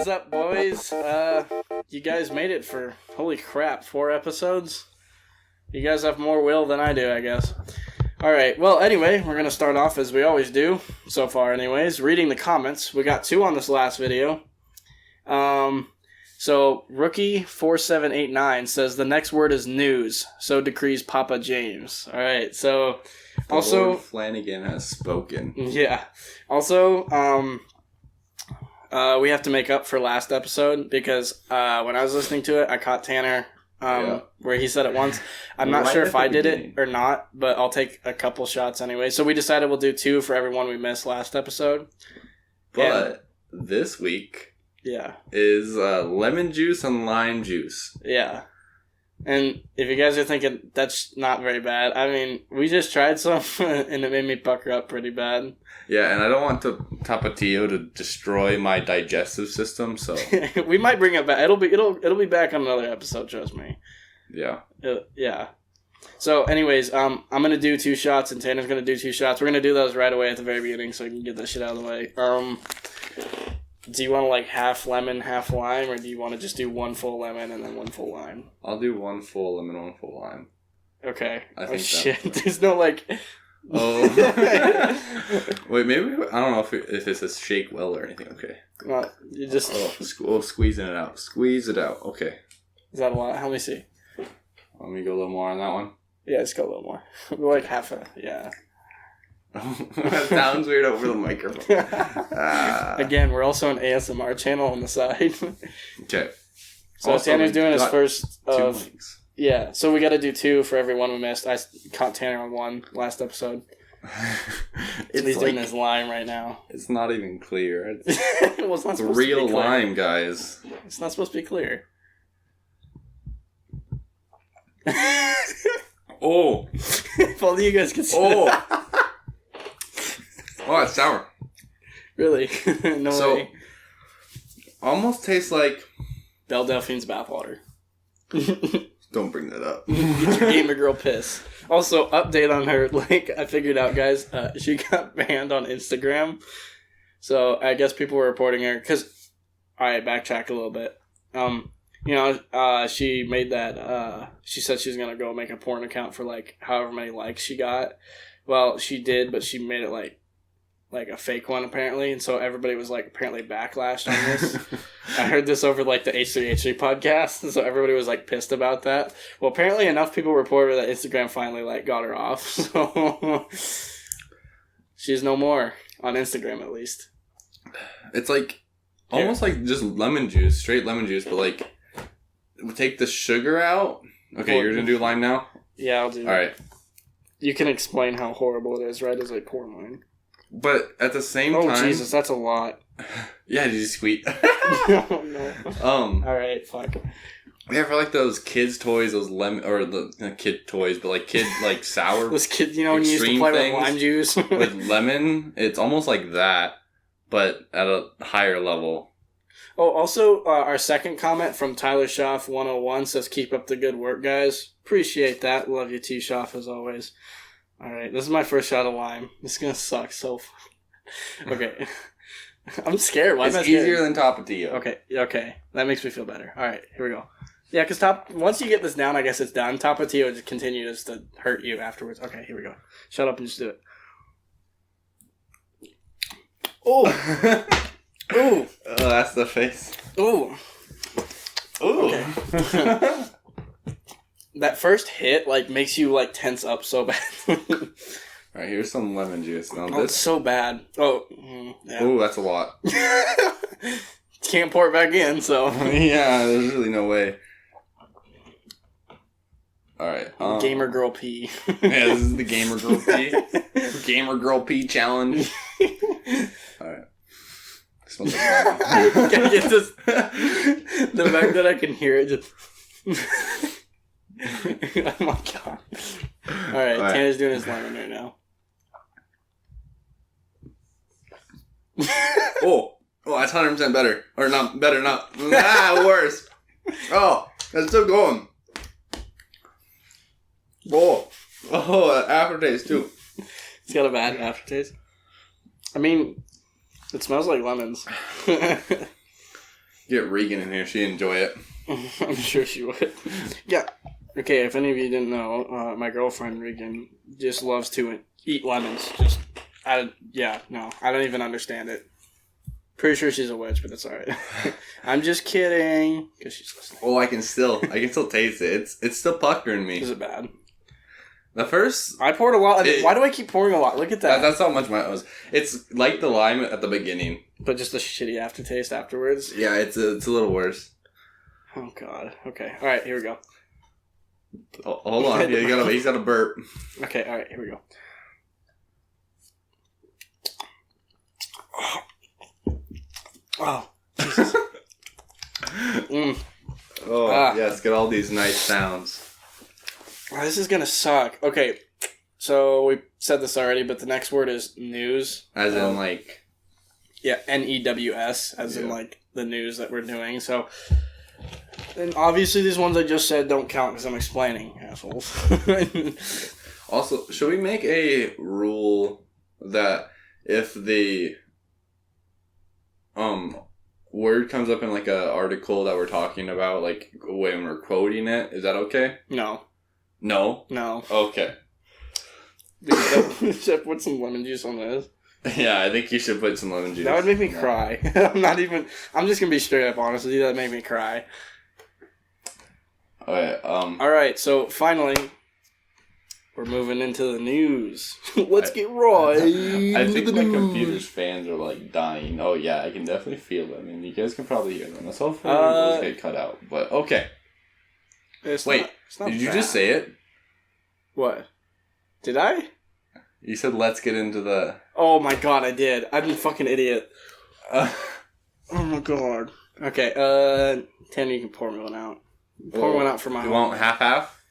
What's up, boys? You guys made it for, holy crap, 4 episodes? You guys have more will than I do, I guess. Alright, well, anyway, we're going to start off as we always do, so far anyways, reading the comments. We got 2 on this last video. So, Rookie4789 says, the next word is news, so decrees Papa James. Alright, so, also... Lord Flanagan has spoken. Yeah. Also, we have to make up for last episode, because when I was listening to it, I caught Tanner, where he said it once. I'm not sure if I did it or not, but I'll take a couple shots anyway. So we decided we'll do 2 for everyone we missed last episode. But this week... Yeah. Is lemon juice and lime juice. Yeah. And if you guys are thinking that's not very bad, I mean, we just tried some and it made me pucker up pretty bad. Yeah, and I don't want the Tapatio to destroy my digestive system, so we might bring it back. It'll be back on another episode, trust me. Yeah. Yeah. So, anyways, I'm gonna do 2 shots and Tanner's gonna do 2 shots. We're gonna do those right away at the very beginning so we can get that shit out of the way. Do you want to like half lemon, half lime, or do you want to just do 1 full lemon and then 1 full lime? I'll do 1 full lemon, 1 full lime. Okay. I think shit. There's no like... Oh. Wait, maybe... I don't know if it's a shake well or anything. Okay. You just... Squeezing it out. Squeeze it out. Okay. Is that a lot? Let me see. Let me go a little more on that one. Yeah, just go a little more. Like half a... Yeah. That sounds weird over the microphone. Again, we're also an ASMR channel on the side. Okay. So also, Tanner's doing his first of... 2 links. Yeah, so we got to do 2 for everyone we missed. I caught Tanner on 1 last episode. He's doing his lime right now. It's not even clear. Well, it's not supposed real to be clear. Lime, guys. It's not supposed to be clear. Oh. If only you guys could see that. Oh, it's sour. Really? No way. Almost tastes like... Belle Delphine's bathwater. Don't bring that up. Get your gamer girl piss. Also, update on her. Like, I figured out, guys, she got banned on Instagram. So, I guess people were reporting her. Because, alright, backtrack a little bit. She made that, she said she was going to go make a porn account for, like, however many likes she got. Well, she did, but she made it, like a fake one, apparently. And so everybody was, like, apparently backlashed on this. I heard this over, like, the H3H3 podcast. And so everybody was, like, pissed about that. Well, apparently enough people reported that Instagram finally, like, got her off. So she's no more. On Instagram, at least. It's, like, almost like just lemon juice. Straight lemon juice, but, like, take the sugar out. Okay, you're going to do lime now? Yeah, I'll do that. All right. You can explain how horrible it is, right, as I pour mine. But at the same time... Oh, Jesus, that's a lot. Yeah, did you squeak? Oh, no. Alright, fuck. Yeah, for like those kids' toys, those lemon... Or not kid toys, but like kid, like sour... Those kids, when you used to play with lime juice? With lemon, it's almost like that, but at a higher level. Oh, also, our second comment from Tyler Schaff 101 says, keep up the good work, guys. Appreciate that. Love you, T. Schaff, as always. Alright, this is my first shot of lime. This is gonna suck so... Okay. I'm scared. Why am I scared? It's easier than Tapatio. Okay. That makes me feel better. Alright, here we go. Yeah, because once you get this down, I guess it's done. Tapatio just continues to hurt you afterwards. Okay, here we go. Shut up and just do it. Oh! Ooh! Oh, that's the face. Ooh! Ooh! Okay. That first hit, like, makes you, like, tense up so bad. Alright, here's some lemon juice. Now It's so bad. Oh, yeah. Ooh, that's a lot. Can't pour it back in, so. Yeah, there's really no way. Alright. Gamer girl pee. Yeah, this is the gamer girl pee. Gamer girl pee challenge. Alright. Smells like lemon. Can I get this? The fact that I can hear it just... Oh my god. Alright, Tanner's doing his lemon right now. Oh, that's 100% better. Or not better, worse. Oh, that's still going. Oh, aftertaste too. It's got a bad aftertaste. I mean, it smells like lemons. Get Regan in here. She'd enjoy it. I'm sure she would. Yeah. Okay, if any of you didn't know, my girlfriend, Regan, just loves to eat lemons. I don't even understand it. Pretty sure she's a witch, but that's alright. I'm just kidding. Because she's listening. Oh, I can still taste it. It's still puckering me. Is it bad? The first... I poured a lot. Why do I keep pouring a lot? Look at that. That's how much mine was. It's like the lime at the beginning. But just a shitty aftertaste afterwards? Yeah, it's a little worse. Oh, God. Okay. Alright, here we go. Oh, hold on. He's got a burp. Okay, alright, here we go. Oh, Jesus. Yes, get all these nice sounds. This is gonna suck. Okay, so we said this already, but the next word is news. As in, like... Yeah, NEWS, as in, like, the news that we're doing. So, and obviously these ones I just said don't count because I'm explaining, assholes. Also, should we make a rule that if the... word comes up in like a article that we're talking about, like when we're quoting it, is that okay? No. Okay. Should I put some lemon juice on this? Yeah, I think you should put some lemon juice. That would make me cry. I'm just gonna be straight up honest with you. That would make me cry. Okay. Alright, so finally, we're moving into the news. Let's get right. I think my computer's fans are like dying. Oh yeah, I can definitely feel them, and you guys can probably hear them. So hopefully those get cut out. But okay. Wait, did you just say it? What? Did I? You said let's get into the... Oh my god, I did. I'm a fucking idiot. Oh my god. Okay, Tanner, you can pour me one out. Pour one out for my... You want half-half?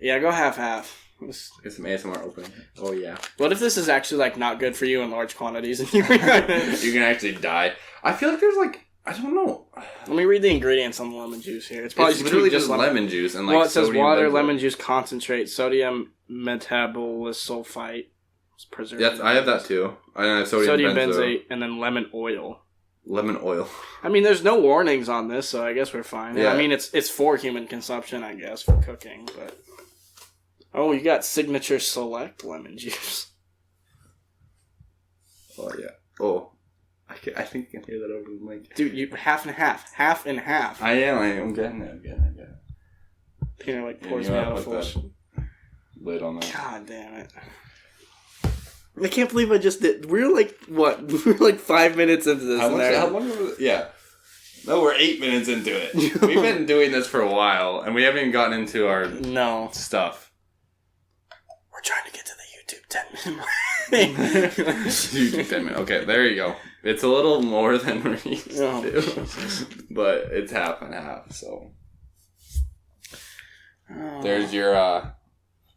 Yeah, go half-half. Get some ASMR opening. Oh, yeah. What if this is actually, like, not good for you in large quantities? And you're can actually die. I feel like there's, like... I don't know. Let me read the ingredients on the lemon juice here. It's probably literally just lemon juice and, like, well, it says water, benzoate. lemon juice concentrate, sodium metabosulfite. Yes, I have that, too. I have sodium benzoate, and then lemon oil. Lemon oil. I mean, there's no warnings on this, so I guess we're fine. Yeah. I mean, it's for human consumption, I guess, for cooking, but... Oh, you got Signature Select lemon juice. Oh, yeah. Oh. I think you can hear that over the mic. Dude, you half and half. Half and half. I am getting it. Peter, like, pours me out a full... Lid on that. God damn it. I can't believe I just did... We're like, what? We're like 5 minutes into this. How long was it? Yeah. No, we're 8 minutes into it. We've been doing this for a while, and we haven't even gotten into our stuff. We're trying to get to the YouTube 10 minute. YouTube 10 minute. Okay, there you go. It's a little more than we're used to. But it's half and half, so. There's your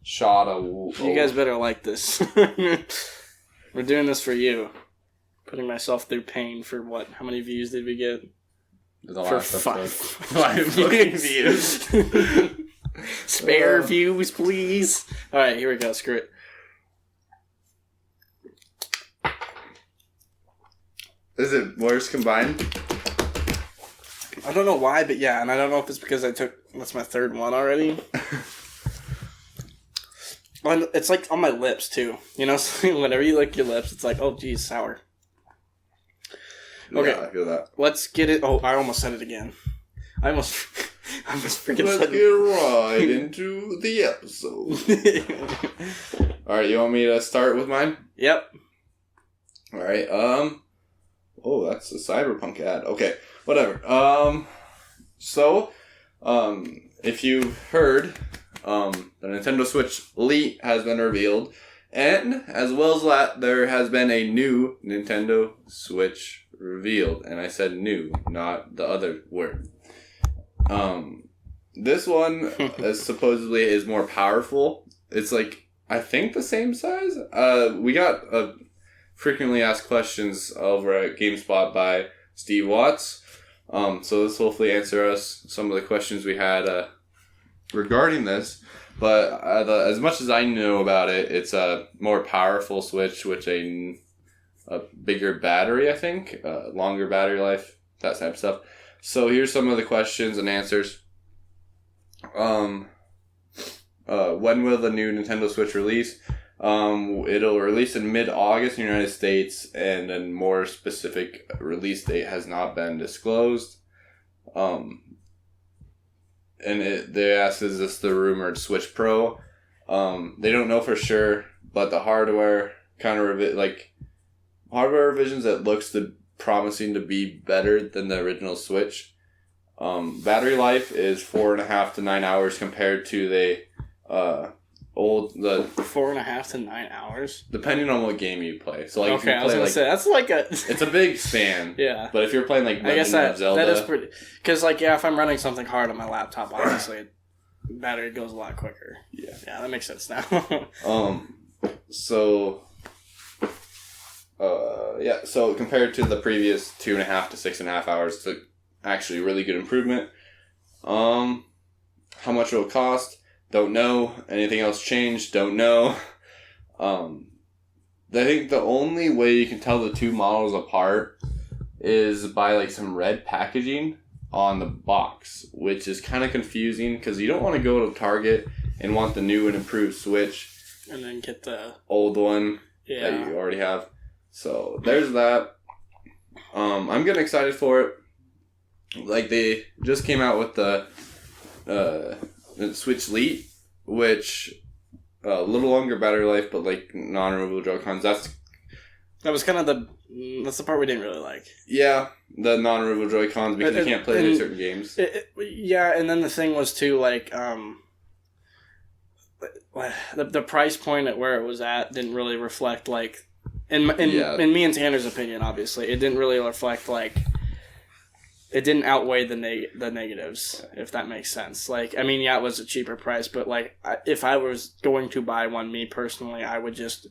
shot of... You guys better like this. We're doing this for you. Putting myself through pain for what? How many views did we get? For 5 views. Spare views, please. Alright, here we go. Screw it. Is it worse combined? I don't know why, but yeah, and I don't know if it's because that's my third one already. And it's like on my lips too, you know. So whenever you lick your lips, it's like, oh, geez, sour. Okay, yeah, I feel that. Let's get it. Oh, I almost said it again. I almost freaking Let's said get right into the episode. All right, you want me to start with mine? Yep. All right. Oh, that's a Cyberpunk ad. Okay, whatever. If you've heard, the Nintendo Switch Lite has been revealed, and as well as that, there has been a new Nintendo Switch revealed, and I said new, not the other word. This one supposedly is more powerful. It's like, I think the same size. We got frequently asked questions over at GameSpot by Steve Watts. So this will hopefully answer us some of the questions we had regarding this. But as much as I know about it, it's a more powerful Switch with a bigger battery, I think, longer battery life, that type of stuff. So here's some of the questions and answers. When will the new Nintendo Switch release? It'll release in mid-August in the United States, and a more specific release date has not been disclosed. They asked, is this the rumored Switch Pro? They don't know for sure, but the hardware hardware revisions that looks promising to be better than the original Switch. Battery life is 4.5 to 9 hours compared to the 4.5 to 9 hours, depending on what game you play. So okay, I was gonna say that's like a. It's a big span. Yeah, but if you're playing like I guess that is pretty. Because if I'm running something hard on my laptop, obviously, battery goes a lot quicker. Yeah, that makes sense now. So compared to the previous 2.5 to 6.5 hours, it's actually a really good improvement. How much it will cost? Don't know. Anything else changed? Don't know. I think the only way you can tell the two models apart is by some red packaging on the box, which is kind of confusing because you don't want to go to Target and want the new and improved Switch and then get the old one that you already have. So there's that. I'm getting excited for it. They just came out with the Switch Lite, which a little longer battery life, but non-removable Joy-Cons. That was kind of that's the part we didn't really like. Yeah, the non-removable Joy-Cons because you can't play any certain games. And then the thing was too the price point at where it was at didn't really reflect in me and Tanner's opinion, obviously it didn't really reflect it didn't outweigh the negatives, if that makes sense. It was a cheaper price, but if I was going to buy one, me personally, I would just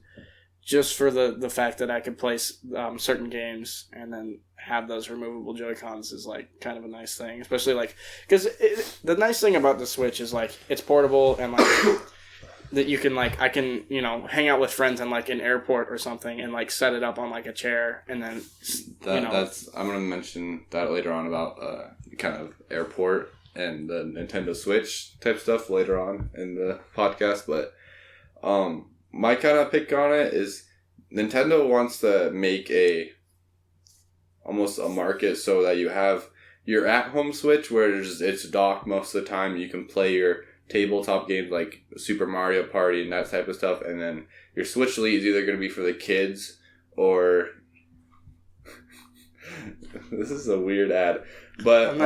for the fact that I could play certain games and then have those removable Joy-Cons is kind of a nice thing, especially because the nice thing about the Switch is it's portable and that you can I can hang out with friends in an airport or something and set it up on a chair and then that's I'm gonna mention that later on about kind of airport and the Nintendo Switch type stuff later on in the podcast. But my kind of pick on it is Nintendo wants to make almost a market so that you have your at-home Switch where it's docked most of the time. You can play your tabletop games like Super Mario Party and that type of stuff, and then your Switch Lite is either going to be for the kids or this is a weird ad, but I'm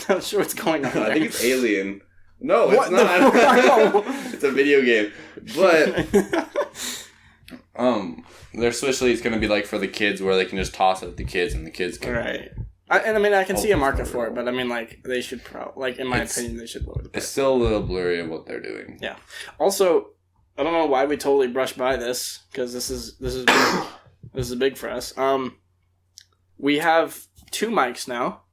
not sure what's going on. I think it's Alien. No, it's not. It's a video game, but their Switch Lite is going to be for the kids where they can just toss it at the kids and the kids can. Right. I can see a market for it, but they should in my opinion, they should lower the price. It's still a little blurry of what they're doing. Yeah. Also, I don't know why we totally brushed by this because this is big. This is big for us. We have 2 mics now,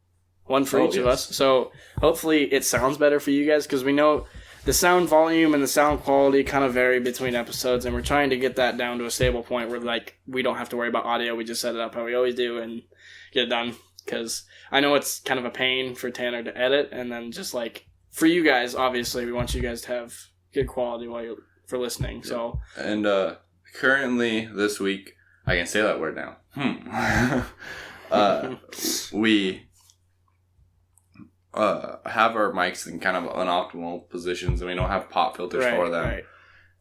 one for each of us. So hopefully it sounds better for you guys because we know the sound volume and the sound quality kind of vary between episodes, and we're trying to get that down to a stable point where we don't have to worry about audio. We just set it up how we always do and get it done. Because I know it's kind of a pain for Tanner to edit, and then just for you guys, obviously, we want you guys to have good quality for listening. So and currently this week, I can say that word now. We have our mics in kind of unoptimal positions, and we don't have pop filters for them.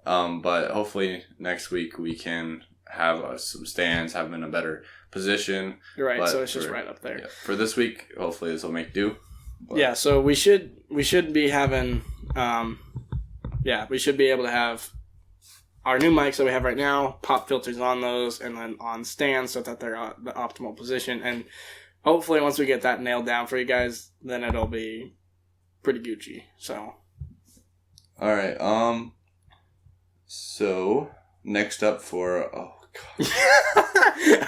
Right. But hopefully next week we can have some stands, have them in a better position. Right, so it's just right up there. Yeah, for this week, hopefully this will make do. But. Yeah, so we should be having, we should be able to have our new mics that we have right now, pop filters on those, and then on stands so that they're at the optimal position. And hopefully once we get that nailed down for you guys, then it'll be pretty Gucci. So. All right. So next up for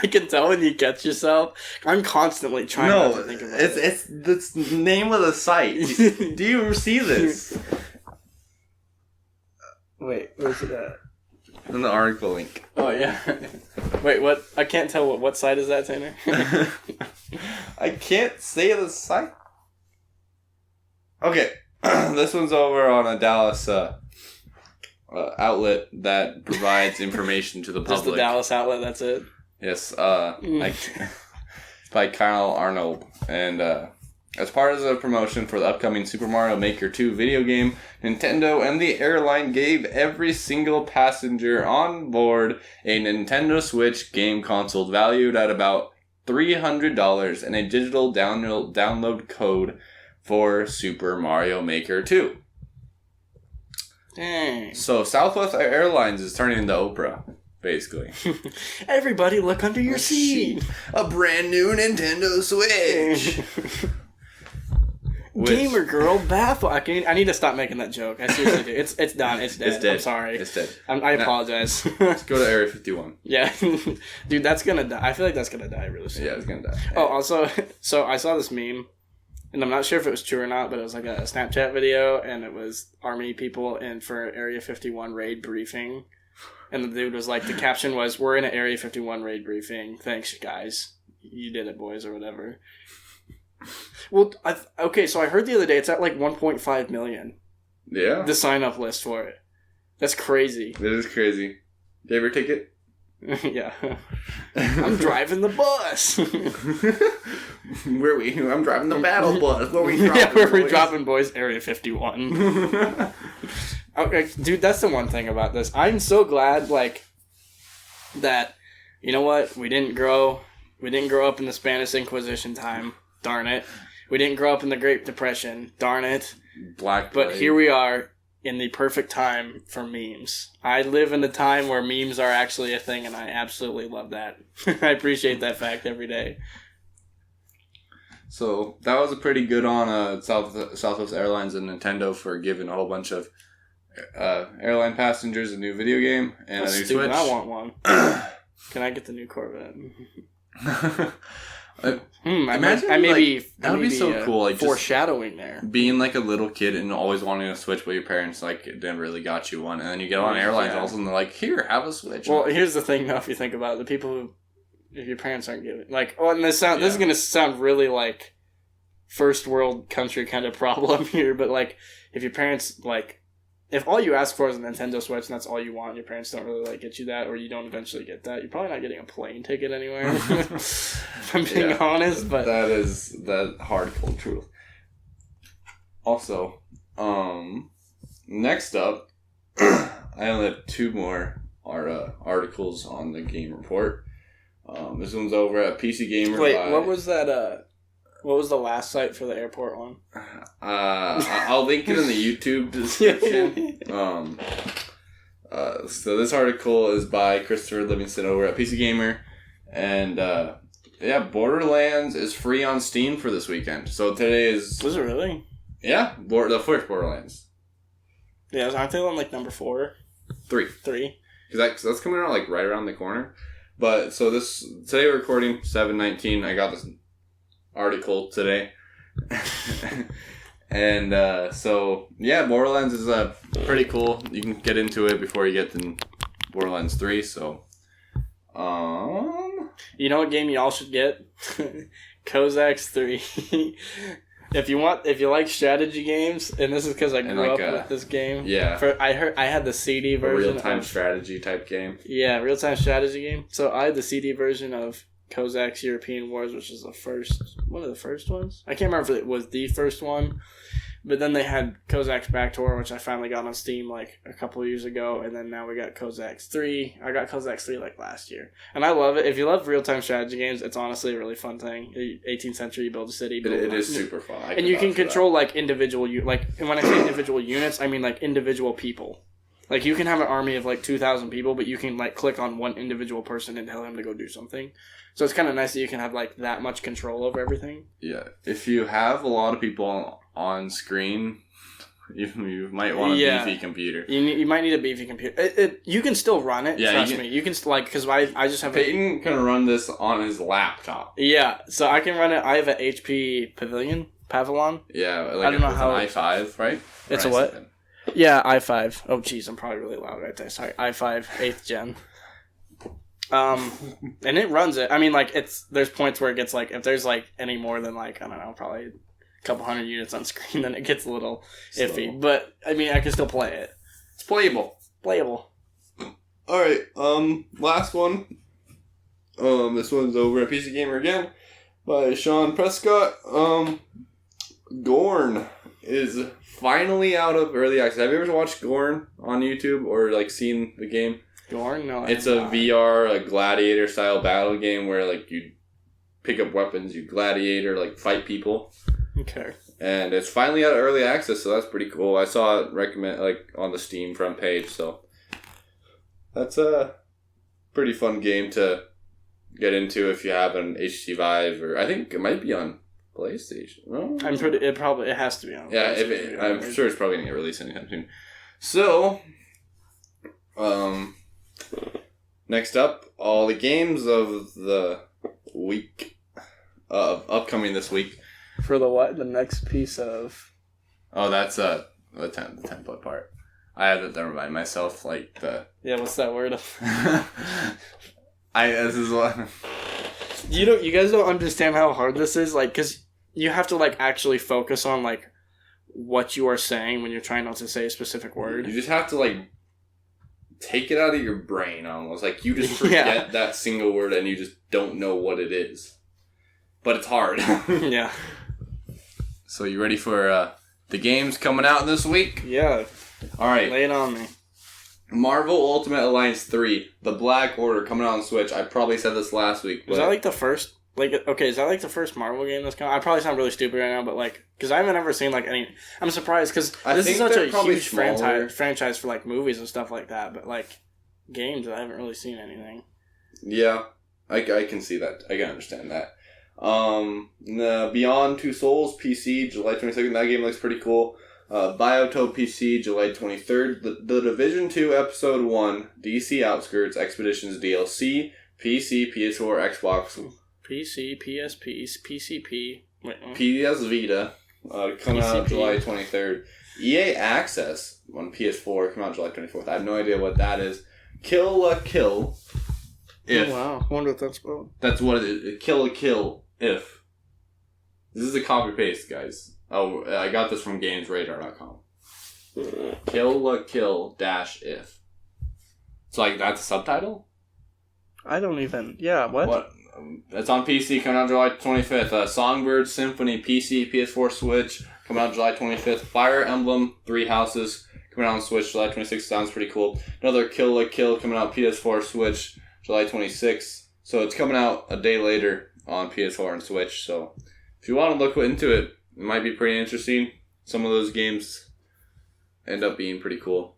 I can tell when you catch yourself. I'm constantly trying not to think about it. It's the name of the site. Do you see this? Wait, where's it at? In the article link. Oh, yeah. Wait, what? I can't tell what site is that, Tanner? I can't say the site. Okay, this one's over on a Dallas outlet that provides information to the public. Just the Dallas outlet, that's it? Yes, it's by Kyle Arnold. And as part of the promotion for the upcoming Super Mario Maker 2 video game, Nintendo and the airline gave every single passenger on board a Nintendo Switch game console valued at about $300 and a digital download code for Super Mario Maker 2. Dang. So Southwest Airlines is turning into Oprah, basically. Everybody look under your seat. A brand new Nintendo Switch. Gamer girl baffle. I need to stop making that joke. I seriously do. It's done. It's dead. It's dead. I'm sorry. It's dead. I apologize. Let's go to Area 51. Yeah. Dude, that's gonna die. I feel like that's gonna die really soon. Yeah, it's gonna die. Oh, also, so I saw this meme, and I'm not sure if it was true or not, but it was like a Snapchat video, and it was Army people in for Area 51 raid briefing. And the dude was like, the caption was, "We're in an Area 51 raid briefing. Thanks, guys. You did it, boys," or whatever. Well, okay, so I heard the other day it's at like 1.5 million. Yeah. The sign-up list for it. That's crazy. It is crazy. Do you ever take it? Yeah. I'm driving the bus. Where we? I'm driving the battle bus. Where we dropping? Yeah, where we dropping, boys? Area 51. Okay, dude, that's the one thing about this. I'm so glad, like, that, you know what? We didn't grow up in the Spanish Inquisition time. Darn it. We didn't grow up in the Great Depression. Darn it. But here we are in the perfect time for memes. I live in the time where memes are actually a thing, and I absolutely love that. I appreciate that fact every day. So that was a pretty good on Southwest Airlines and Nintendo for giving a whole bunch of airline passengers a new video game and a new Switch. I want one. Can I get the new Corvette? Imagine I may that would be so cool. Like foreshadowing there, being like a little kid and always wanting a Switch, but your parents like never really got you one, and then you get on airlines, all of a sudden they're like, "Here, have a Switch." Well, here's the thing, though. If you think about it, the people who, if your parents aren't giving, like, oh, and this is gonna sound really like first world country kind of problem here, but like, if your parents like. If all you ask for is a Nintendo Switch and that's all you want, your parents don't really like get you that, or you don't eventually get that, you're probably not getting a plane ticket anywhere. If I'm being honest, but that is the hard cold truth. Also, next up, I only have two more articles on the Game Report. This one's over at PC Gamer. Wait, what was that? What was the last site for the airport one? I'll link it in the YouTube description. So this article is by Christopher Livingston over at PC Gamer. And, Borderlands is free on Steam for this weekend. So today is... Was it really? Yeah, the first Borderlands. Yeah, aren't they on, like, number 4? 3. Because that's coming out, like, right around the corner. But, so today we're recording 7/19. I got this article today. And Borderlands is pretty cool. You can get into it before you get to Borderlands 3. So you know what game y'all should get? Cossacks 3. If you like strategy games, and this is because I grew up with this game. Yeah. I had the CD version. Real-time strategy type game. Yeah, real-time strategy game. So I had the CD version of Cossacks European Wars, which is one of the first ones. I can't remember if it was the first one, but then they had Cossacks Backdoor, which I finally got on Steam like a couple of years ago, and then now we got Cossacks 3. I got Cossacks 3 like last year, and I love it. If you love real-time strategy games, it's honestly a really fun thing. 18th century, you build a city. It is super fun. And you can control like individual, and when I say individual units, I mean like individual people. Like, you can have an army of, 2,000 people, but you can, click on one individual person and tell him to go do something. So it's kind of nice that you can have, that much control over everything. Yeah. If you have a lot of people on screen, you might want a beefy computer. You might need a beefy computer. You can still run it, trust me. You can, because I just have... Peyton can run this on his laptop. Yeah, so I can run it. I have an HP Pavilion. Yeah, I don't know how... an i5, right? It's a what? 7. Yeah, i5. Oh, jeez, I'm probably really loud right there. Sorry, i5, 8th gen. And it runs it. I mean, there's points where it gets, if there's, any more than, I don't know, probably couple hundred units on screen, then it gets a little So. iffy. But, I mean, I can still play it. It's playable. Alright, last one. This one's over at PC Gamer again by Sean Prescott. Gorn is finally out of early access. Have you ever watched Gorn on YouTube or like seen the game? Gorn? No, it's a VR, a gladiator style battle game where like you pick up weapons, you gladiator, like fight people. Okay. And it's finally out of early access, so that's pretty cool. I saw it on the Steam front page, so that's a pretty fun game to get into if you have an HTC Vive, or I think it might be on PlayStation. No? It has to be on. Yeah, I'm sure it's probably gonna get released anytime soon. So, next up, all the games of the week, upcoming this week. For the what? The next piece of. Oh, that's the template part. I had to remind myself Yeah, what's that word? This is what. You guys don't understand how hard this is, like, because you have to like actually focus on like what you are saying when you're trying not to say a specific word. You just have to like take it out of your brain almost. Like you just forget that single word and you just don't know what it is. But it's hard. Yeah. So you ready for the games coming out this week? Yeah. All right. Lay it on me. Marvel Ultimate Alliance 3, The Black Order, coming out on Switch. I probably said this last week. Is that like the first? Is that like the first Marvel game that's coming? I probably sound really stupid right now, but like, because I haven't ever seen like any. I'm surprised because this is such a huge franchise for like movies and stuff like that. But like games, I haven't really seen anything. Yeah, I can see that. I can understand that. Beyond Two Souls PC, July 22nd. That game looks pretty cool. Biotope PC, July 23rd. The Division 2 Episode 1, DC Outskirts Expeditions DLC, PC, PS4, Xbox. PC, PSP, PCP. PS Vita, coming out July 23rd. EA Access on PS4, coming out July 24th. I have no idea what that is. Kill la Kill. If. Oh, wow. I wonder what that's about. That's what it is. Kill la Kill. If. This is a copy paste, guys. Oh, I got this from GamesRadar.com. Kill la Kill dash if. So, like, that's a subtitle? I don't even. Yeah, what? It's on PC, coming out July 25th. Songbird Symphony, PC, PS4, Switch, coming out July 25th. Fire Emblem, 3 Houses, coming out on Switch, July 26th. Sounds pretty cool. Another Kill la Kill, coming out PS4, Switch, July 26th. So, it's coming out a day later on PS4 and Switch. So, if you want to look into it, it might be pretty interesting. Some of those games end up being pretty cool.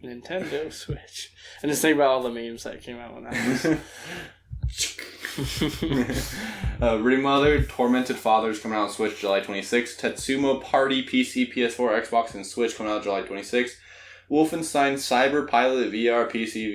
Nintendo Switch. And just think about all the memes that came out when that was. Remothered Tormented Fathers coming out on Switch July 26th. Tetsumo Party PC, PS4, Xbox, and Switch coming out July 26th. Wolfenstein Cyber Pilot VR PC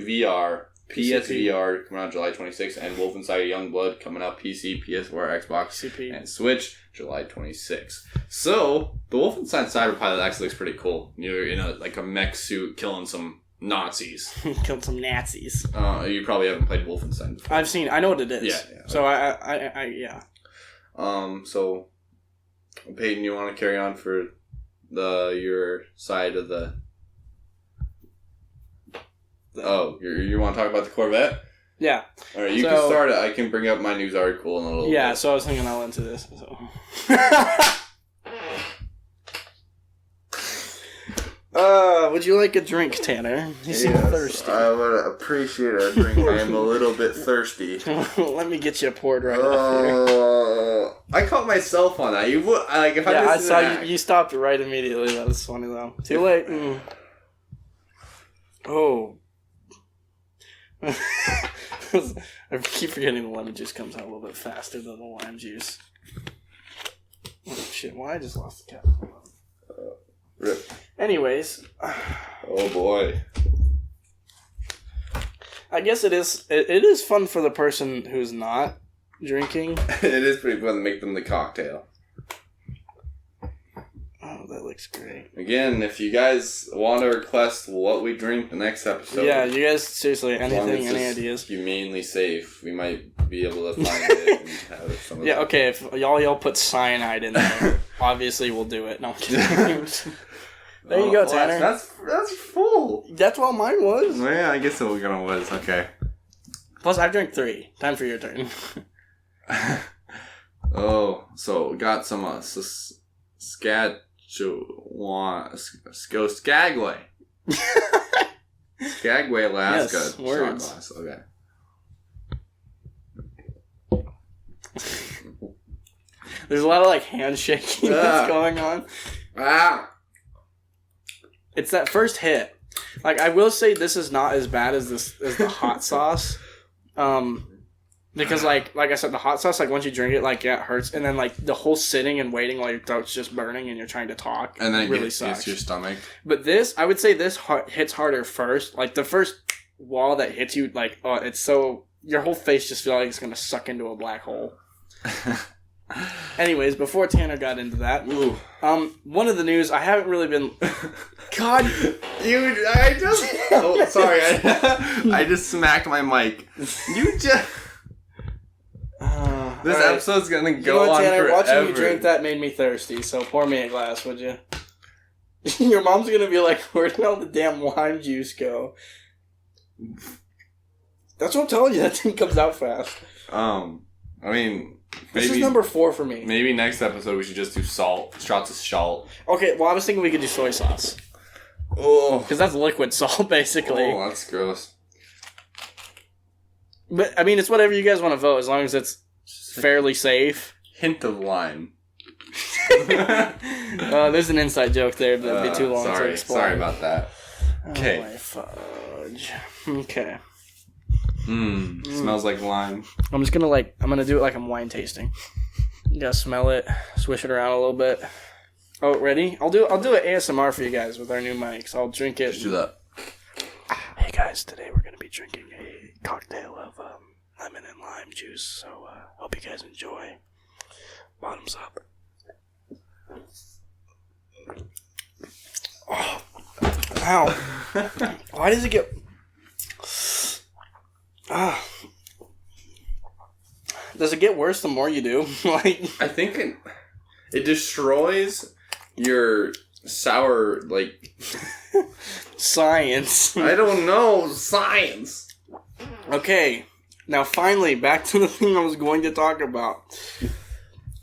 VR PSVR coming out July 26th, and Wolfenstein Youngblood coming out PC, PS4, Xbox, CP. and Switch July 26th. So, the Wolfenstein Cyber Pilot actually looks pretty cool. You're in a mech suit killing some Nazis. Killed some Nazis. You probably haven't played Wolfenstein before. I know what it is. Yeah. So yeah. So, Peyton, you want to carry on for your side of the... Oh, you want to talk about the Corvette? Yeah. All right, you can start it. I can bring up my news article in a little bit. Yeah, so I was thinking I'll into this. So. Would you like a drink, Tanner? You seem thirsty. I would appreciate a drink. I am a little bit thirsty. Let me get you poured right off here. I caught myself on that. I saw you stopped right immediately. That was funny, though. Too late. Oh. I keep forgetting the lemon juice comes out a little bit faster than the lime juice. Oh shit, why I just lost the cap. Rip. Anyways. Oh boy. I guess it is fun for the person who's not drinking. It is pretty fun to make them the cocktail. Oh, that looks great. Again, if you guys want to request what we drink the next episode. Yeah, you guys, seriously, any ideas? Humanely safe. We might be able to find it and have some of Yeah, that. okay, if y'all put cyanide in there, obviously we'll do it. No, I'm kidding. There you go, Tanner. That's full. That's what mine was. Well, yeah, I guess it was. Okay. Plus, I drank 3. Time for your turn. Oh, so got some Skagway. Skagway, Alaska. Yes, words. Shot glass. Okay. There's a lot of like handshaking that's going on. It's that first hit. Like I will say, this is not as bad as the hot sauce. Because like I said, the hot sauce, like once you drink it, like yeah, it hurts, and then like the whole sitting and waiting while your throat's just burning and you're trying to talk, and then it really gets sucks. your stomach. But this, I would say, this hits harder first. Like the first wall that hits you, like oh, it's so your whole face just feels like it's gonna suck into a black hole. Anyways, before Tanner got into that, one of the news I haven't really been. God, I just. Oh, sorry, I just smacked my mic. You just. This episode's gonna go on Tanner, forever. Watching you drink that made me thirsty, so pour me a glass, would you? Your mom's gonna be like, where did all the damn lime juice go? That's what I'm telling you, that thing comes out fast. I mean, this is number 4 for me. Maybe next episode we should just do shots of salt. Okay, well I was thinking we could do soy sauce. Oh. Because that's liquid salt, basically. Oh, that's gross. But, I mean, it's whatever you guys want to vote, as long as it's fairly safe. Hint of lime. There's an inside joke there, but that'd be too long to explain. Sorry about that. Okay. Oh, my fudge. Okay. Smells like lime. I'm just gonna I'm gonna do it like I'm wine tasting. You gotta smell it, swish it around a little bit. Oh, ready? I'll do an ASMR for you guys with our new mics. I'll drink it. Just do that. Hey guys, today we're gonna be drinking a cocktail of lemon and lime juice. So hope you guys enjoy. Bottoms up. Oh, ow! Why does it get? Does it get worse the more you do? Like, I think it destroys your sour, like... Science. I don't know. Science. Okay. Now, finally, back to the thing I was going to talk about.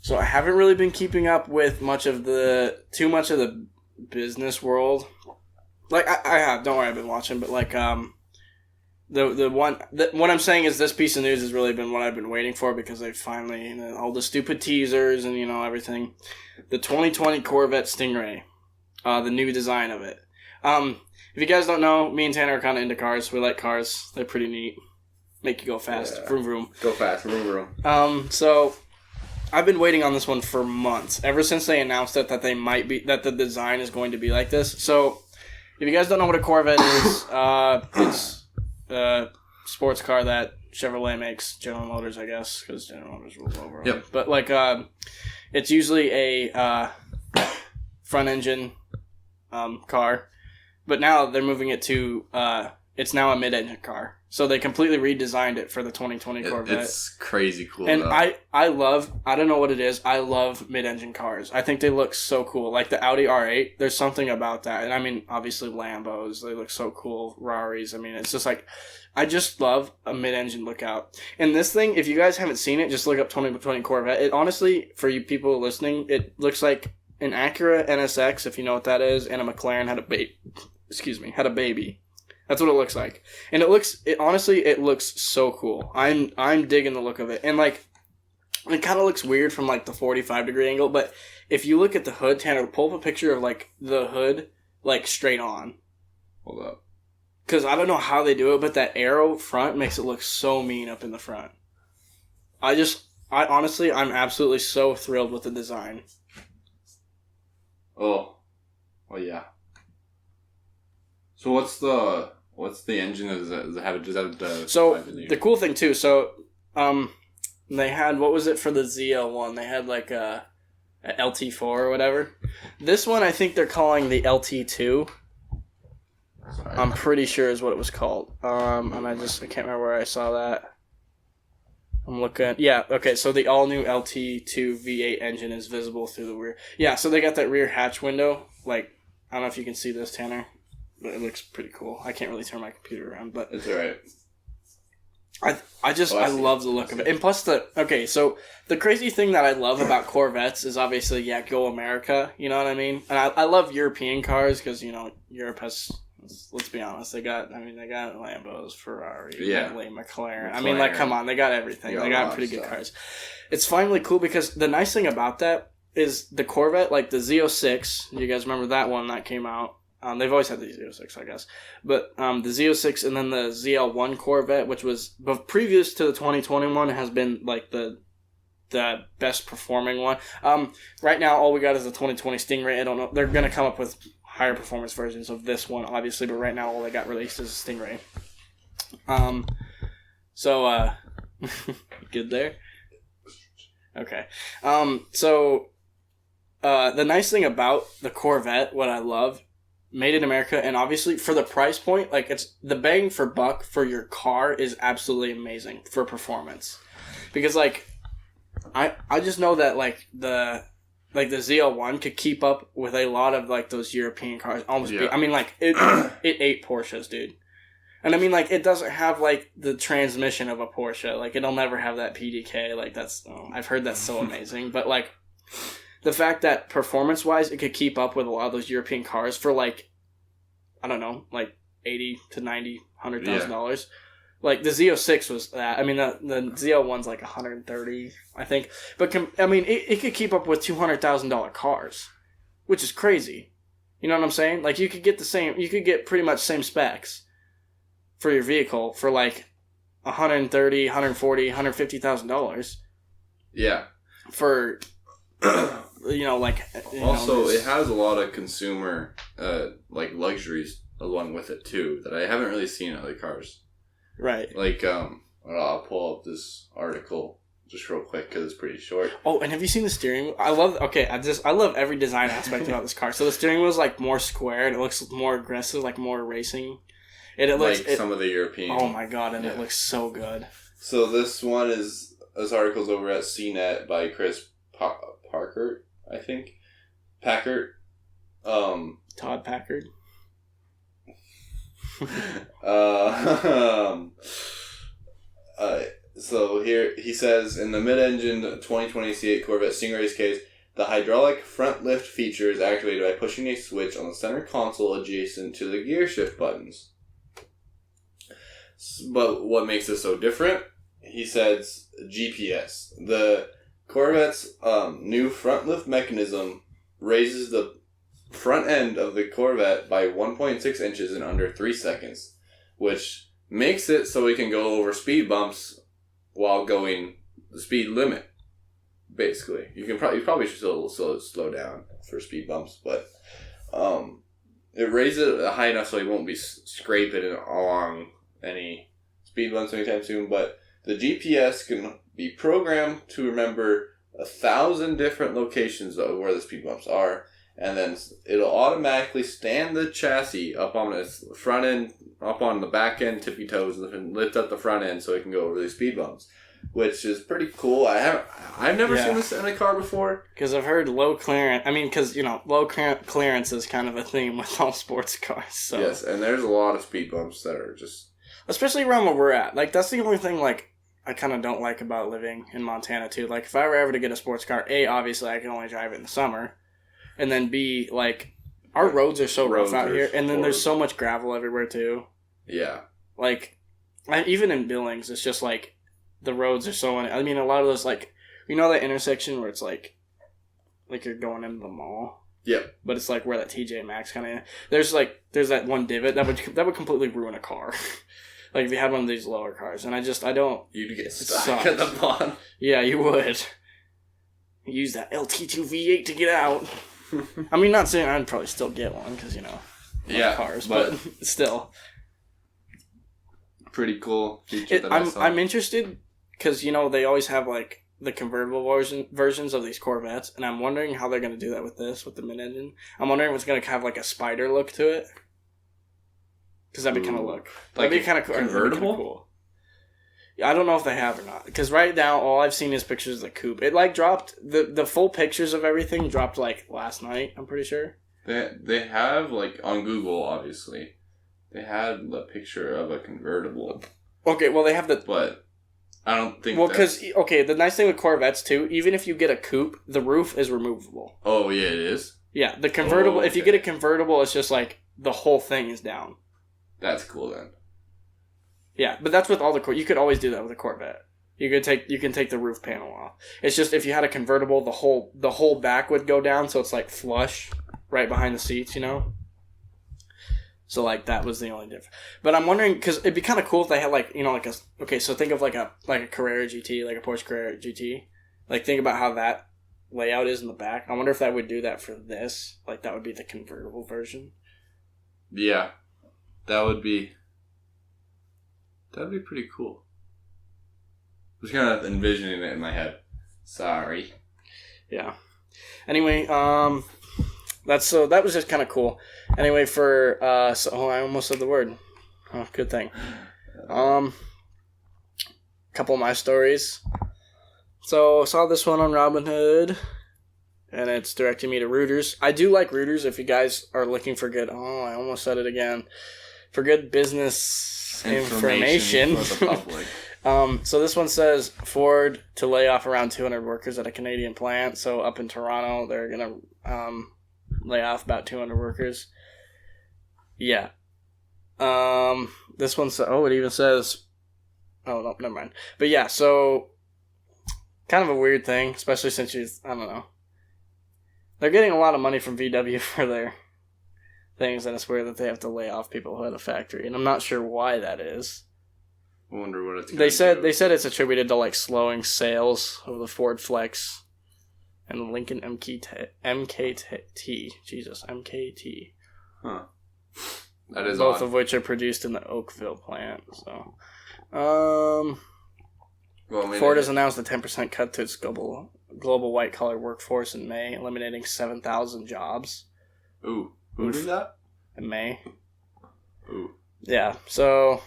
So, I haven't really been keeping up with too much of the business world. Like, I have. Don't worry, I've been watching. But, like, what I'm saying is this piece of news has really been what I've been waiting for because they finally, all the stupid teasers and, everything. The 2020 Corvette Stingray. The new design of it. If you guys don't know, me and Tanner are kind of into cars. We like cars. They're pretty neat. Make you go fast. Yeah. Vroom, vroom. Go fast. Vroom, vroom. So I've been waiting on this one for months. Ever since they announced it, that the design is going to be like this. So if you guys don't know what a Corvette is, it's a sports car that Chevrolet makes. General Motors, I guess, because General Motors rules over. Yep. But it's usually a front engine car. But now they're moving it to, it's now a mid-engine car. So they completely redesigned it for the 2020 Corvette. It's crazy cool. And I don't know what it is, I love mid-engine cars. I think they look so cool. Like the Audi R8, there's something about that. And I mean, obviously Lambos, they look so cool. Raris, I mean, it's just like, I just love a mid-engine lookout. And this thing, if you guys haven't seen it, just look up 2020 Corvette. It honestly, for you people listening, it looks like an Acura NSX, if you know what that is, and a McLaren had a baby. That's what it looks like. And it looks so cool. I'm digging the look of it. And like, it kind of looks weird from like the 45-degree angle, but if you look at the hood, Tanner, pull up a picture of like the hood, like straight on. Hold up. Because I don't know how they do it, but that arrow front makes it look so mean up in the front. I'm absolutely so thrilled with the design. Oh yeah. So what's the engine? Does it have the? So the cool thing too. So they had, what was it for the ZL1? They had like a LT4 or whatever. This one I think they're calling the LT2. Sorry. I'm pretty sure is what it was called. And I can't remember where I saw that. I'm looking. Yeah, okay, so the all-new LT2 V8 engine is visible through the rear. Yeah, so they got that rear hatch window. Like, I don't know if you can see this, Tanner, but it looks pretty cool. I can't really turn my computer around, but... It's alright. I love the look of it. And plus so the crazy thing that I love about Corvettes is obviously, go America, you know what I mean? And I love European cars because, Europe has, let's be honest, they got Lambos, Ferrari, Bentley, McLaren. I mean, like, come on, they got everything. They got pretty good cars. It's finally cool because the nice thing about that is the Corvette, like the Z06, you guys remember that one that came out? They've always had the Z06, I guess. But the Z06 and then the ZL1 Corvette, which was previous to the 2021, has been like the best performing one. Right now, all we got is the 2020 Stingray. I don't know. They're going to come up with higher performance versions of this one, obviously. But right now, all they got released is a Stingray. Good there? Okay. The nice thing about the Corvette, what I love, made in America, and obviously for the price point, like, it's the bang for buck for your car is absolutely amazing for performance. Because, like, I just know that, like, the ZL1 could keep up with a lot of, like, those European cars. I mean, like, it ate Porsches, dude. And I mean, like, it doesn't have, like, the transmission of a Porsche. Like, it'll never have that PDK. Like, I've heard that's so amazing. But, like, the fact that performance-wise, it could keep up with a lot of those European cars for, like, I don't know, like $80,000 to $90,000, $100,000. Like, the Z06 was that. I mean, the ZL1's like $130,000, I think. But, it could keep up with $200,000 cars, which is crazy. You know what I'm saying? Like, you could get pretty much same specs for your vehicle for, like, $130,000, $140,000, $150,000. Yeah. For... it has a lot of consumer like luxuries along with it too that I haven't really seen in other cars. Right. Like I'll pull up this article just real quick because it's pretty short. Oh, and have you seen the steering wheel? I love every design aspect about this car. So the steering wheel is like more square and it looks more aggressive, like more racing. Some of the European. Oh my god, and it looks so good. So this article's over at CNET by Chris Parker, I think. Packard. Todd Packard. So here he says, in the mid-engine 2020 C8 Corvette Stingray's case, the hydraulic front lift feature is activated by pushing a switch on the center console adjacent to the gear shift buttons. But what makes this so different? He says GPS. The Corvette's new front lift mechanism raises the front end of the Corvette by 1.6 inches in under 3 seconds, which makes it so we can go over speed bumps while going the speed limit. Basically, you probably should still slow down for speed bumps, but it raises it high enough so you won't be scraping it along any speed bumps anytime soon. But the GPS can be programmed to remember 1,000 different locations of where the speed bumps are, and then it'll automatically stand the chassis up on its front end, up on the back end tippy toes, and lift up the front end so it can go over these speed bumps, which is pretty cool. I've never seen this in a car before. Because I've heard low clearance. I mean, because low clearance is kind of a theme with all sports cars. So. Yes, and there's a lot of speed bumps that are just, especially around where we're at. Like, that's the only thing. Like, I kind of don't like about living in Montana, too. Like, if I were ever to get a sports car, A, obviously I can only drive it in the summer. And then B, like, our roads are so rough out here. And then there's so much gravel everywhere, too. Yeah. Like, even in Billings, it's just, like, the roads are so... I mean, a lot of those, like... You know that intersection where it's, like you're going into the mall? Yep. But it's, like, where that TJ Maxx kind of... There's that one divot that would completely ruin a car. Like, if you had one of these lower cars. And I don't... You'd get stuck at the bottom. Yeah, you would. Use that LT2 V8 to get out. I mean, not saying I'd probably still get one, because, cars, but still. Pretty cool feature I'm interested, because, they always have, like, the convertible versions of these Corvettes, and I'm wondering how they're going to do that with the mid-engine. I'm wondering if it's going to have, like, a spider look to it. Because that'd be kind of look. That'd be kind of cool. Convertible? Cool. I don't know if they have or not. Because right now, all I've seen is pictures of the coop. It, like, dropped... The full pictures of everything dropped, like, last night, I'm pretty sure. They have, like, on Google, obviously, they had the picture of a convertible. Okay, well, they have the... But I don't think because, okay, the nice thing with Corvettes, too, even if you get a coupe, the roof is removable. Oh, yeah, it is? Yeah, the convertible... If you get a convertible, it's just, like, the whole thing is down. That's cool, then. Yeah, but that's with all the... You could always do that with a Corvette. You can take the roof panel off. It's just if you had a convertible, the whole back would go down, so it's, like, flush right behind the seats, you know? So, like, that was the only difference. But I'm wondering, because it'd be kind of cool if they had, like, you know, like a... Okay, so think of, like a Carrera GT, like a Porsche Carrera GT. Like, think about how that layout is in the back. I wonder if that would do that for this. Like, that would be the convertible version. Yeah. That would be... That'd be pretty cool. I was kind of envisioning it in my head. Sorry. Yeah. Anyway, that was just kind of cool. Anyway, I almost said the word. Oh, good thing. Couple of my stories. So, saw this one on Robinhood, and it's directing me to Reuters. I do like Reuters if you guys are looking for good... Oh, I almost said it again. For good business information. For the public. So this one says Ford to lay off around 200 workers at a Canadian plant. So up in Toronto, they're going to lay off about 200 workers. Yeah. This one says... Oh, it even says... Oh, no, never mind. But yeah, so... Kind of a weird thing, especially since I don't know. They're getting a lot of money from VW for their things, and it's weird that they have to lay off people who had a factory, and I'm not sure why that is. I wonder what it's. They said it's attributed to like slowing sales of the Ford Flex and the Lincoln MKT. Jesus, MKT. Huh. That is both odd. of which are produced in the Oakville plant. So, Ford has announced a 10% cut to its global white-collar workforce in May, eliminating 7,000 jobs. Ooh. Who did that? In May. Ooh. Yeah, so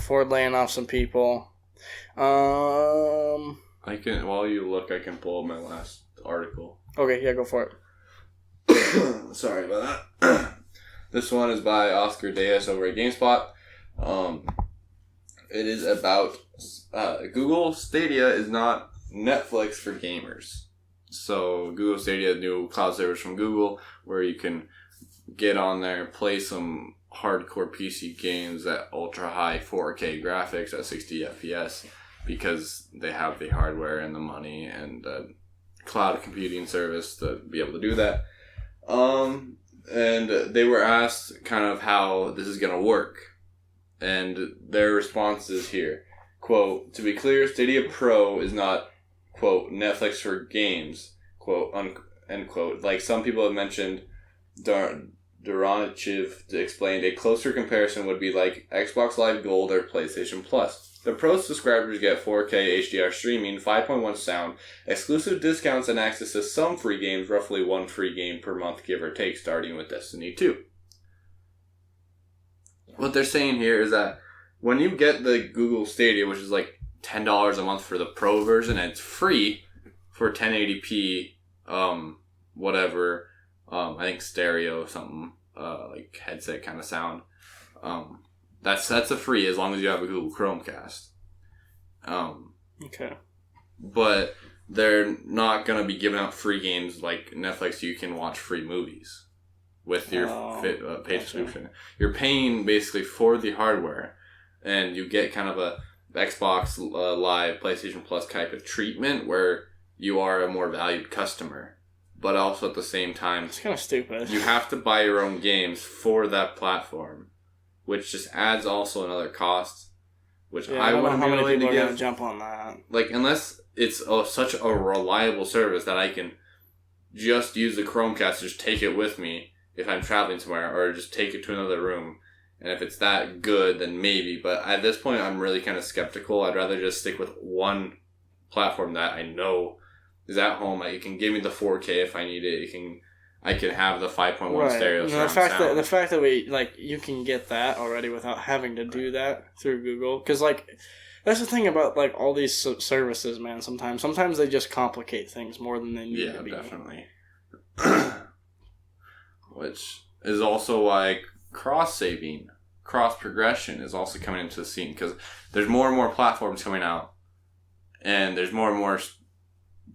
Ford laying off some people. While you look, I can pull up my last article. Okay, yeah, go for it. Sorry about that. This one is by Oscar Diaz over at GameSpot. It is about Google Stadia is not Netflix for gamers. So Google Stadia, new cloud service from Google, where you can get on there, play some hardcore PC games at ultra high 4K graphics at 60 FPS because they have the hardware and the money and cloud computing service to be able to do that. And they were asked kind of how this is going to work. And their response is here. Quote, to be clear, Stadia Pro is not, quote, Netflix for games, quote, end quote. Like some people have mentioned, Duranichev explained a closer comparison would be like Xbox Live Gold or PlayStation Plus. The Pro subscribers get 4K HDR streaming, 5.1 sound, exclusive discounts, and access to some free games, roughly one free game per month, give or take, starting with Destiny 2. What they're saying here is that when you get the Google Stadia, which is like $10 a month for the Pro version, and it's free for 1080p, whatever, I think stereo something, like headset kind of sound. That's a free as long as you have a Google Chromecast. Okay. But they're not going to be giving out free games like Netflix. You can watch free movies with your paid subscription. You're paying basically for the hardware, and you get kind of a Xbox Live, PlayStation Plus type of treatment where you are a more valued customer. But also at the same time, it's kind of stupid. You have to buy your own games for that platform, which just adds also another cost. Which I wouldn't be willing to jump on that. Like, unless it's such a reliable service that I can just use the Chromecast, just take it with me if I'm traveling somewhere, or just take it to another room. And if it's that good, then maybe. But at this point, I'm really kind of skeptical. I'd rather just stick with one platform that I know is at home. Like, it can give me the 4K if I need it. It can I can have the 5.1 right. stereo And surround the sound. fact that we like you can get that already without having to do that through Google, because like that's the thing about like all these services, man. Sometimes they just complicate things more than they need to be. Yeah, definitely. Which is also why cross-saving, cross-progression is also coming into the scene, because there's more and more platforms coming out, and there's more and more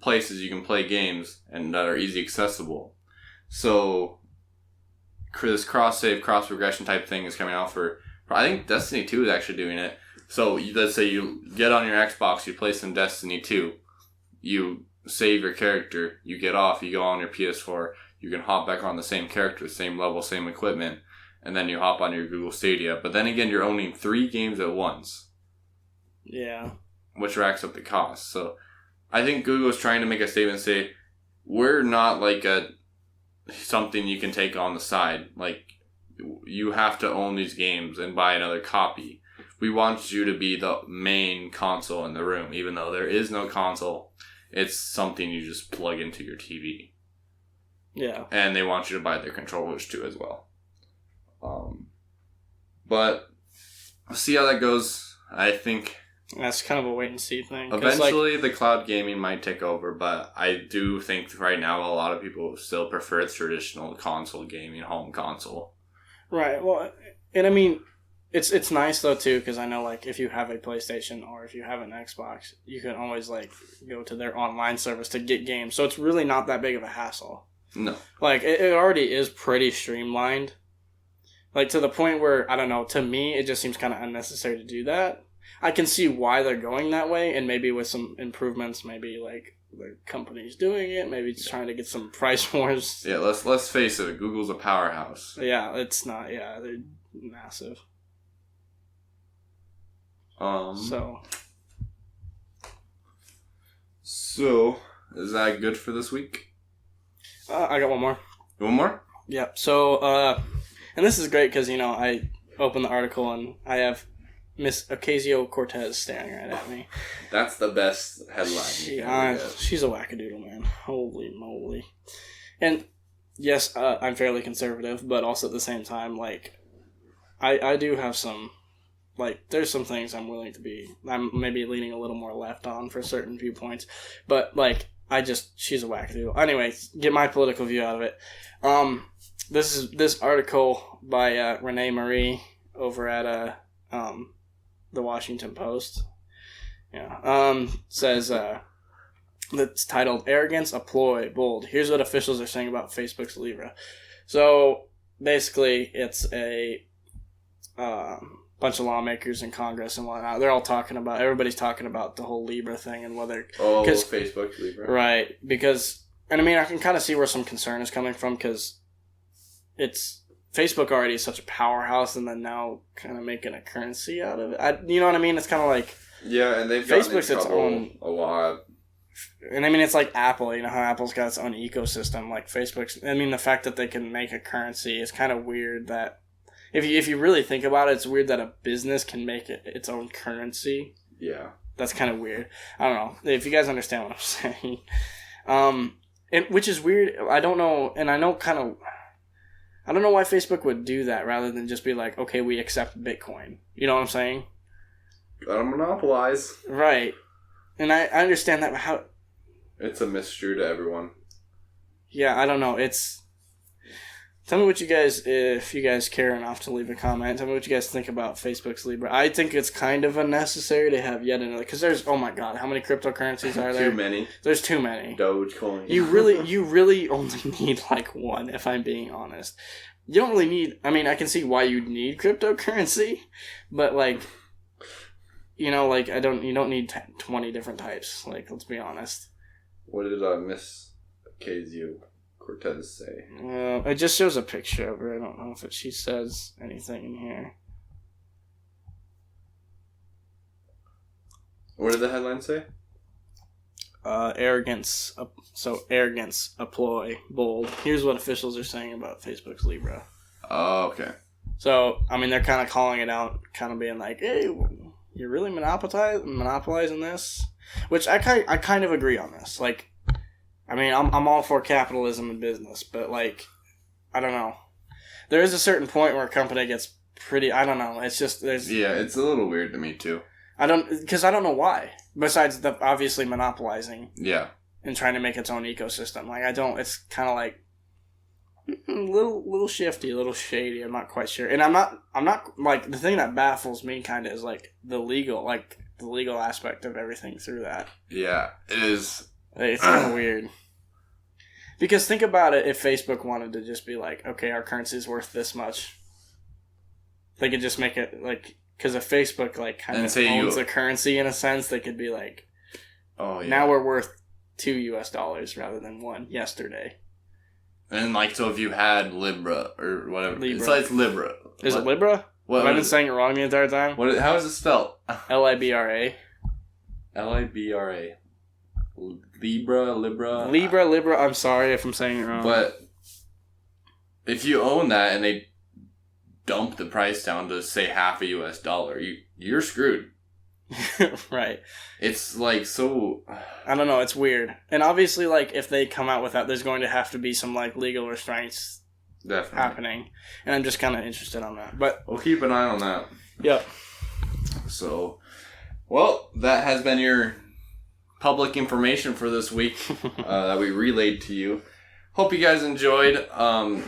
places you can play games and that are easy accessible. So this cross-save, cross-progression type thing is coming out for I think Destiny 2 is actually doing it. So let's say you get on your Xbox, you play some Destiny 2, you save your character, you get off, you go on your PS4, you can hop back on the same character, same level, same equipment, and then you hop on your Google Stadia. But then again, you're owning 3 games at once. Yeah. Which racks up the cost. So I think Google is trying to make a statement and say, we're not like something you can take on the side. Like, you have to own these games and buy another copy. We want you to be the main console in the room, even though there is no console. It's something you just plug into your TV. Yeah. And they want you to buy their controllers too as well. But we'll see how that goes. I think that's kind of a wait and see thing. Eventually the cloud gaming might take over, but I do think right now a lot of people still prefer traditional console gaming, home console. Right. Well, and I mean, it's nice though too, because I know like if you have a PlayStation or if you have an Xbox, you can always like go to their online service to get games. So it's really not that big of a hassle. No. Like it already is pretty streamlined. Like to the point where I don't know. To me, it just seems kind of unnecessary to do that. I can see why they're going that way, and maybe with some improvements, maybe like the company's doing it, maybe it's trying to get some price wars. Yeah, let's face it, Google's a powerhouse. Yeah, it's not. Yeah, they're massive. So is that good for this week? I got one more. One more? Yeah. So and this is great because I opened the article and I have Miss Ocasio-Cortez staring right at me. That's the best headline. She's a wackadoodle, man. Holy moly. And yes, I'm fairly conservative, but also at the same time, like, I do have some, like, there's some things I'm maybe leaning a little more left on for certain viewpoints, but, like, she's a wackadoodle. Anyway, get my political view out of it. This article by Renee Marie over at, the Washington Post. Yeah. Says, that's titled Arrogance, a Ploy, Bold. Here's what officials are saying about Facebook's Libra. So basically it's a bunch of lawmakers in Congress and whatnot. Everybody's talking about the whole Libra thing and whether... Oh, Facebook Libra. Right. Because, and I mean, I can kind of see where some concern is coming from because Facebook already is such a powerhouse, and then now kind of making a currency out of it. You know what I mean? It's kind of like... Yeah, and they've gotten Facebook's in trouble its own... a lot. And I mean, it's like Apple. You know how Apple's got its own ecosystem? Like Facebook's... I mean, the fact that they can make a currency is kind of weird that... If you really think about it, it's weird that a business can make its own currency. Yeah. That's kind of weird. I don't know. If you guys understand what I'm saying. Which is weird. I don't know, and I know kind of... I don't know why Facebook would do that rather than just be like, okay, we accept Bitcoin. You know what I'm saying? Gotta monopolize. Right. And I understand that, but how... It's a mystery to everyone. Yeah, I don't know. Tell me what you guys, if you guys care enough to leave a comment, tell me what you guys think about Facebook's Libra. I think it's kind of unnecessary to have yet another, because there's, oh my god, how many cryptocurrencies are there? Too many. There's too many. Dogecoin. You really only need like one, if I'm being honest. You don't really need, I mean, I can see why you'd need cryptocurrency, but like, you don't need 20 different types, like, let's be honest. What did Miss Ocasio-Cortez say? It just shows a picture of her. I don't know if she says anything in here. What did the headline say? Arrogance, a ploy, bold. Here's what officials are saying about Facebook's Libra. Oh, okay. So, I mean, they're kind of calling it out, kind of being like, hey, you're really monopolizing this? Which I kind of agree on this. Like, I mean, I'm all for capitalism and business, but like, I don't know. There is a certain point where a company gets pretty. I don't know. It's just there's. Yeah, it's a little weird to me too. Because I don't know why. Besides the obviously monopolizing. Yeah. And trying to make its own ecosystem. Like I don't. It's kind of like little shifty, a little shady. I'm not quite sure. And I'm not like the thing that baffles me kind of is like the legal aspect of everything through that. Yeah, it is. It's kind of weird. Because think about it, if Facebook wanted to just be like, okay, our currency is worth this much, they could just make it like, because if Facebook like kind of owns the currency in a sense, they could be like, oh yeah, now we're worth $2 rather than $1 yesterday. And like, so if you had Libra or whatever, it's Libra. Is it Libra? Have I been saying it wrong the entire time? How is it spelled? Libra. Libra. Libra. I'm sorry if I'm saying it wrong. But if you own that and they dump the price down to say half a US dollar, you're screwed. Right. It's like so. I don't know. It's weird. And obviously, like if they come out with that, there's going to have to be some like legal restraints happening. And I'm just kind of interested on that. But we'll keep an eye on that. Yep. So, well, that has been your public information for this week that we relayed to you. Hope you guys enjoyed.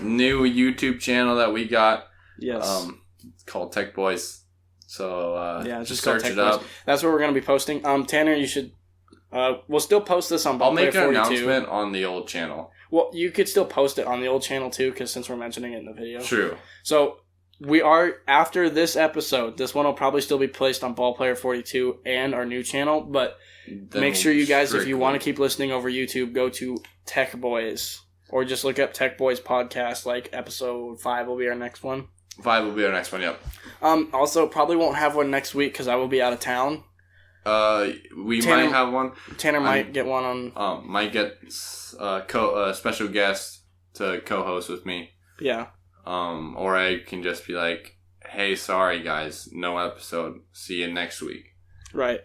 New YouTube channel that we got. Yes. It's called Tech Boiz. So yeah, just search it up. That's where we're going to be posting. Tanner, you should. We'll still post this on. I'll make an announcement on the old channel. Well, you could still post it on the old channel too, because since we're mentioning it in the video. True. So we are after this episode. This one will probably still be placed on Ballplayer42 and our new channel, but then make sure you guys, if you want to keep listening over YouTube, go to Tech Boiz or just look up Tech Boiz podcast. Like episode 5 will be our next one. 5 will be our next one. Yep. Also, probably won't have one next week because I will be out of town. Might have one. Tanner might get one on. Might get special guest to co-host with me. Yeah. Or I can just be like, hey, sorry guys, no episode. See you next week. Right.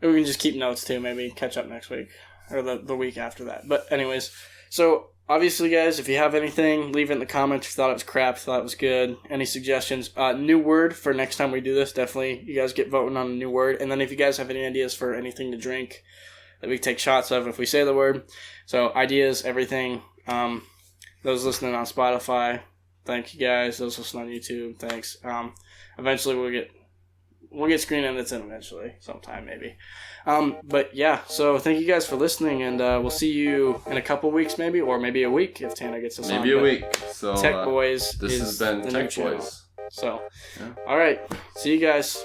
And we can just keep notes too. Maybe catch up next week or the week after that. But anyways, so. Obviously, guys, if you have anything, leave it in the comments. If you thought it was crap, thought it was good. Any suggestions? New word for next time we do this. Definitely, you guys get voting on a new word. And then if you guys have any ideas for anything to drink that we take shots of if we say the word. So, ideas, everything. Those listening on Spotify, thank you guys. Those listening on YouTube, thanks. Eventually, we'll get screen edits in eventually. Sometime, maybe. But yeah, so thank you guys for listening, and we'll see you in a couple weeks, maybe, or maybe a week if Tanner gets us on. Maybe a week. So Tech Boiz. This has been Tech Boiz. So, yeah. All right, see you guys.